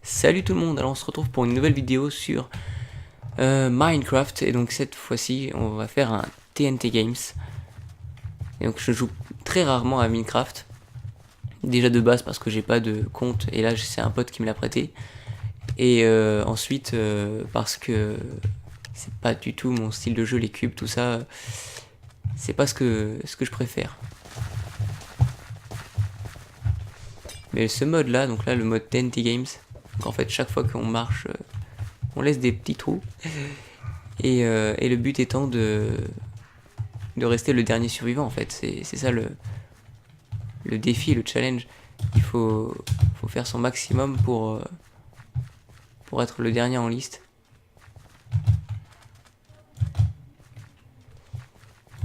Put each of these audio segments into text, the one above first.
Salut tout le monde, alors on se retrouve pour une nouvelle vidéo sur Minecraft. Et donc cette fois-ci on va faire un TNT Games. Et donc je joue très rarement à Minecraft. Déjà de base parce que j'ai pas de compte, et là c'est un pote qui me l'a prêté. Et ensuite parce que c'est pas du tout mon style de jeu, les cubes, tout ça. C'est pas ce que je préfère. Mais ce mode là, donc là le mode TNT Games, donc en fait chaque fois qu'on marche, on laisse des petits trous. Et le but étant de rester le dernier survivant en fait. C'est ça le défi, le challenge. Il faut faire son maximum pour être le dernier en liste.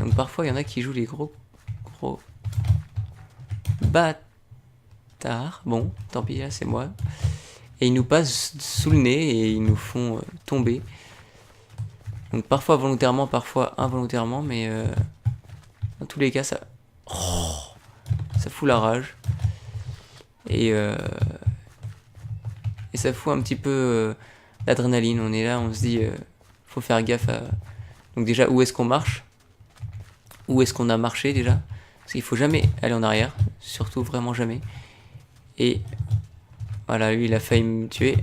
Donc parfois il y en a qui jouent les gros bâtards. Bon, tant pis, là c'est moi. Et ils nous passent sous le nez et ils nous font tomber. Donc parfois volontairement, parfois involontairement, mais dans tous les cas ça fout la rage. Et ça fout un petit peu l'adrénaline. On est là, on se dit faut faire gaffe à... Donc déjà, où est-ce qu'on marche? Où est-ce qu'on a marché déjà? Parce qu'il faut jamais aller en arrière, surtout vraiment jamais. Et voilà, lui il a failli me tuer.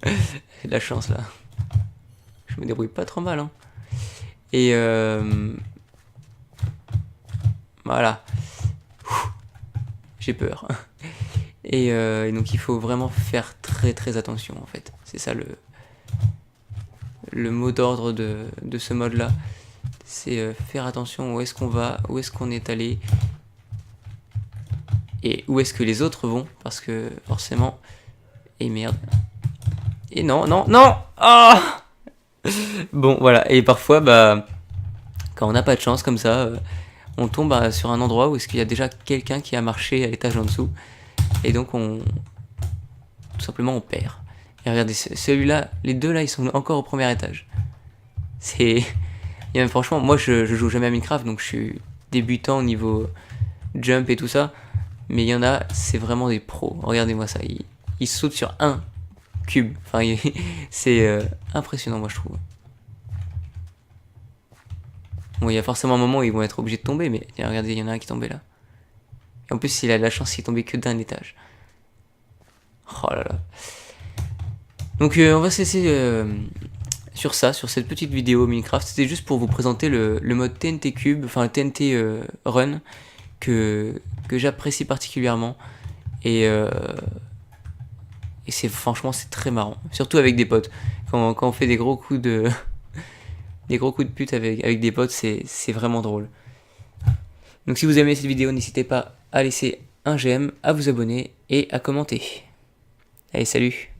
J'ai de la chance là. Je me débrouille pas trop mal, hein. Et voilà. J'ai peur. Et donc il faut vraiment faire très attention en fait. C'est ça le mot d'ordre de ce mode là. C'est faire attention où est-ce qu'on va, où est-ce qu'on est allé. Et où est-ce que les autres vont. Parce que forcément... Et merde. Et non. Ah bon voilà. Et parfois bah... Quand on n'a pas de chance comme ça... on tombe sur un endroit où est-ce qu'il y a déjà quelqu'un qui a marché à l'étage en dessous. Et donc on... Tout simplement on perd. Et regardez, celui-là, les deux là, ils sont encore au premier étage. C'est... Et même franchement, moi je joue jamais à Minecraft, donc je suis débutant au niveau jump et tout ça. Mais il y en a, c'est vraiment des pros. Regardez-moi ça, ils sautent sur un cube. Enfin, c'est impressionnant, moi je trouve. Bon, il y a forcément un moment où ils vont être obligés de tomber, mais regardez, il y en a un qui est tombé là. Et en plus, il a de la chance, il est tombé que d'un étage. Oh là là. Donc on va se laisser sur ça, sur cette petite vidéo Minecraft. C'était juste pour vous présenter le mode TNT Cube, enfin le TNT Run, que j'apprécie particulièrement. Et c'est franchement c'est très marrant. Surtout avec des potes. Quand on fait des gros coups de des gros coups de pute avec des potes, c'est vraiment drôle. Donc si vous aimez cette vidéo, n'hésitez pas à laisser un j'aime, à vous abonner et à commenter. Allez, salut!